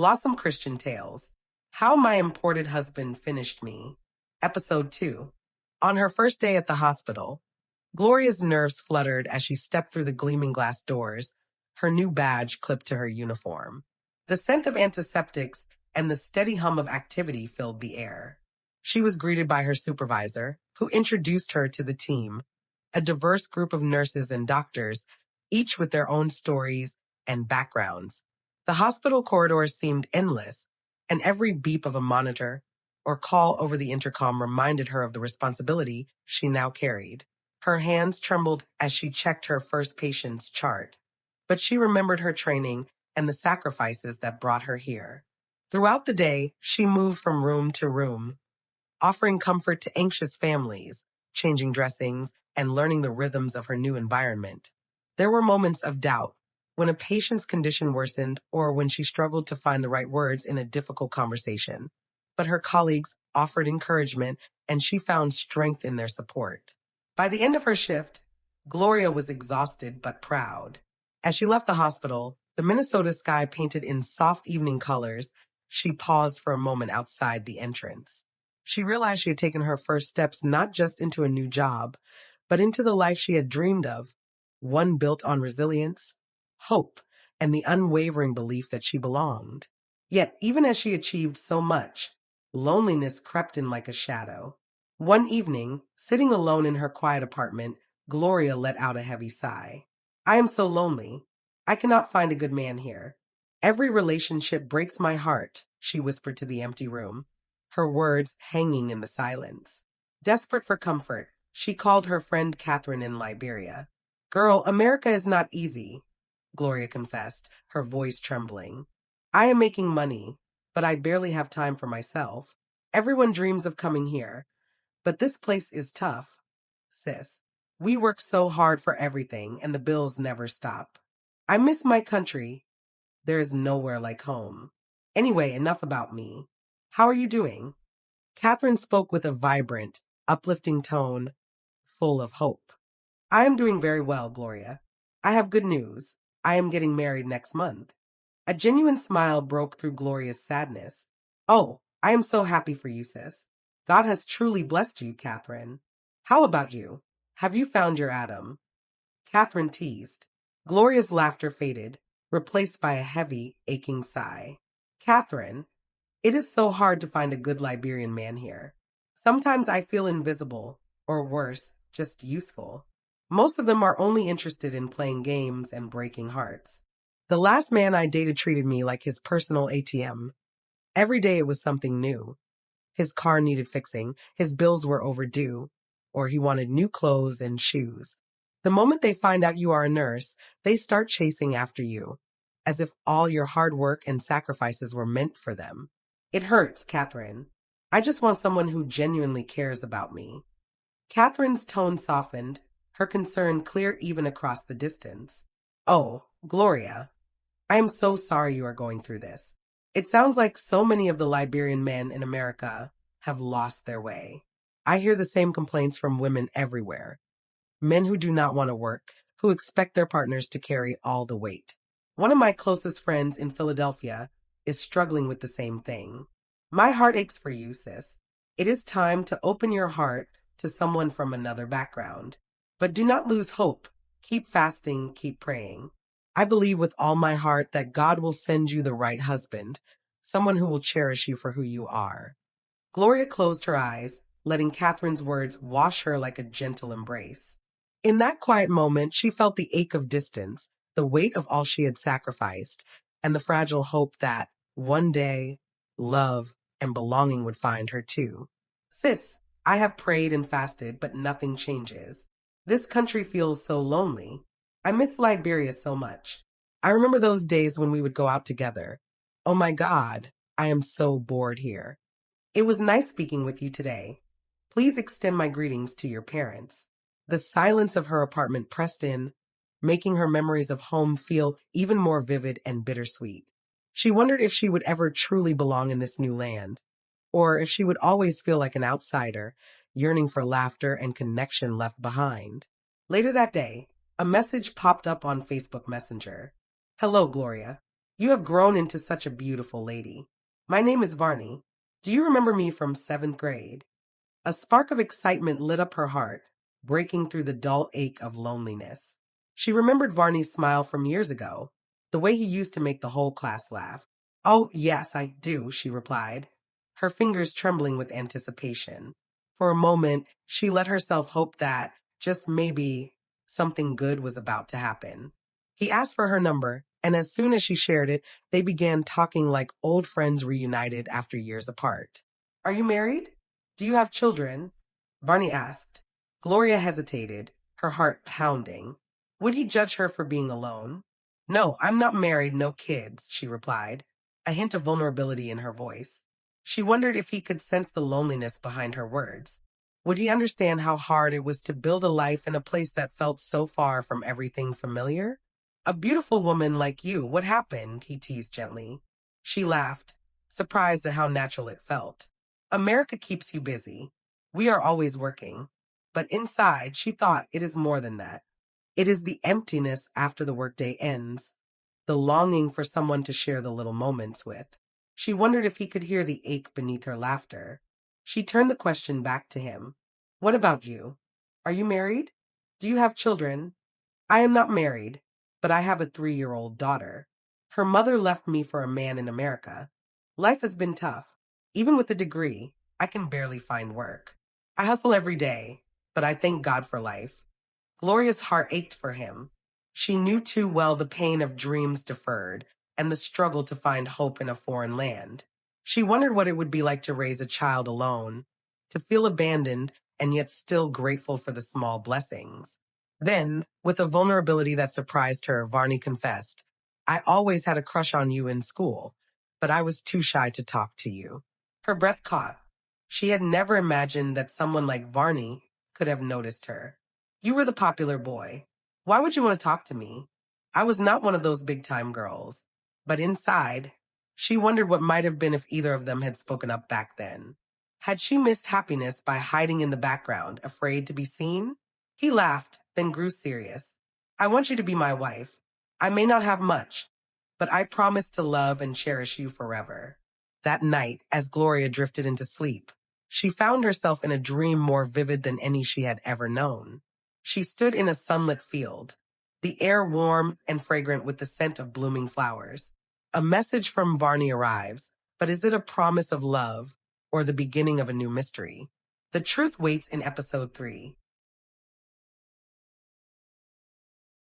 Blossom Christian Tales. How My Imported Husband Finished Me. Episode 2. On her first day at the hospital, Gloria's nerves fluttered as she stepped through the gleaming glass doors, her new badge clipped to her uniform. The scent of antiseptics and the steady hum of activity filled the air. She was greeted by her supervisor, who introduced her to the team, a diverse group of nurses and doctors, each with their own stories and backgrounds. The hospital corridors seemed endless, and every beep of a monitor or call over the intercom reminded her of the responsibility she now carried. Her hands trembled as she checked her first patient's chart, but she remembered her training and the sacrifices that brought her here. Throughout the day, she moved from room to room, offering comfort to anxious families, changing dressings, and learning the rhythms of her new environment. There were moments of doubt, when a patient's condition worsened or when she struggled to find the right words in a difficult conversation. But her colleagues offered encouragement, and she found strength in their support. By the end of her shift, Gloria was exhausted but proud. As she left the hospital, the Minnesota sky painted in soft evening colors, she paused for a moment outside the entrance. She realized she had taken her first steps not just into a new job, but into the life she had dreamed of, one built on resilience, hope, and the unwavering belief that she belonged. Yet, even as she achieved so much, loneliness crept in like a shadow. One evening, sitting alone in her quiet apartment, Gloria let out a heavy sigh. "I am so lonely. I cannot find a good man here. Every relationship breaks my heart," she whispered to the empty room, her words hanging in the silence. Desperate for comfort, she called her friend Catherine in Liberia. "Girl, America is not easy," Gloria confessed, her voice trembling. "I am making money, but I barely have time for myself. Everyone dreams of coming here, but this place is tough. Sis, we work so hard for everything, and the bills never stop. I miss my country. There is nowhere like home. Anyway, enough about me. How are you doing?" Catherine spoke with a vibrant, uplifting tone, full of hope. "I am doing very well, Gloria. I have good news. I am getting married next month." A genuine smile broke through Gloria's sadness. "Oh, I am so happy for you, sis. God has truly blessed you, Catherine. How about you? Have you found your Adam?" Catherine teased. Gloria's laughter faded, replaced by a heavy, aching sigh. "Catherine, it is so hard to find a good Liberian man here. Sometimes I feel invisible, or worse, just useful. Most of them are only interested in playing games and breaking hearts. The last man I dated treated me like his personal ATM. Every day it was something new. His car needed fixing, his bills were overdue, or he wanted new clothes and shoes. The moment they find out you are a nurse, they start chasing after you, as if all your hard work and sacrifices were meant for them. It hurts, Catherine. I just want someone who genuinely cares about me." Catherine's tone softened, her concern clear even across the distance. "Oh, Gloria, I am so sorry you are going through this. It sounds like so many of the Liberian men in America have lost their way. I hear the same complaints from women everywhere. Men who do not want to work, who expect their partners to carry all the weight. One of my closest friends in Philadelphia is struggling with the same thing. My heart aches for you, sis. It is time to open your heart to someone from another background. But do not lose hope. Keep fasting, keep praying. I believe with all my heart that God will send you the right husband, someone who will cherish you for who you are." Gloria closed her eyes, letting Catherine's words wash her like a gentle embrace. In that quiet moment, she felt the ache of distance, the weight of all she had sacrificed, and the fragile hope that, one day, love and belonging would find her too. "Sis, I have prayed and fasted, but nothing changes. This country feels so lonely. I miss Liberia so much. I remember those days when we would go out together. Oh my God, I am so bored here. It was nice speaking with you today. Please extend my greetings to your parents." The silence of her apartment pressed in, making her memories of home feel even more vivid and bittersweet. She wondered if she would ever truly belong in this new land, or if she would always feel like an outsider, yearning for laughter and connection left behind. Later that day, a message popped up on Facebook Messenger. "Hello, Gloria. You have grown into such a beautiful lady. My name is Varney. Do you remember me from seventh grade? A spark of excitement lit up her heart, breaking through the dull ache of loneliness. She remembered Varney's smile from years ago, the way he used to make the whole class laugh. Oh, yes, I do, she replied, her fingers trembling with anticipation. For a moment, she let herself hope that, just maybe, something good was about to happen. He asked for her number, and as soon as she shared it, they began talking like old friends reunited after years apart. Are you married? Do you have children? Varney asked. Gloria hesitated, her heart pounding. Would he judge her for being alone? No, I'm not married, no kids, she replied, a hint of vulnerability in her voice. She wondered if he could sense the loneliness behind her words. Would he understand how hard it was to build a life in a place that felt so far from everything familiar? A beautiful woman like you, what happened? He teased gently. She laughed, surprised at how natural it felt. America keeps you busy. We are always working. But inside, she thought it is more than that. It is the emptiness after the workday ends, the longing for someone to share the little moments with. She wondered if he could hear the ache beneath her laughter. She turned the question back to him. What about you? Are you married? Do you have children? I am not married, but I have a 3-year-old daughter. Her mother left me for a man in America. Life has been tough. Even with a degree, I can barely find work. I hustle every day, but I thank God for life. Gloria's heart ached for him. She knew too well the pain of dreams deferred and the struggle to find hope in a foreign land. She wondered what it would be like to raise a child alone, to feel abandoned and yet still grateful for the small blessings. Then, with a vulnerability that surprised her, Varney confessed, I always had a crush on you in school, but I was too shy to talk to you. Her breath caught. She had never imagined that someone like Varney could have noticed her. You were the popular boy. Why would you want to talk to me? I was not one of those big-time girls. But inside, she wondered what might have been if either of them had spoken up back then. Had she missed happiness by hiding in the background, afraid to be seen? He laughed, then grew serious. I want you to be my wife. I may not have much, but I promise to love and cherish you forever. That night, as Gloria drifted into sleep, she found herself in a dream more vivid than any she had ever known. She stood in a sunlit field, the air warm and fragrant with the scent of blooming flowers. A message from Varney arrives, but is it a promise of love or the beginning of a new mystery? The truth waits in episode 3.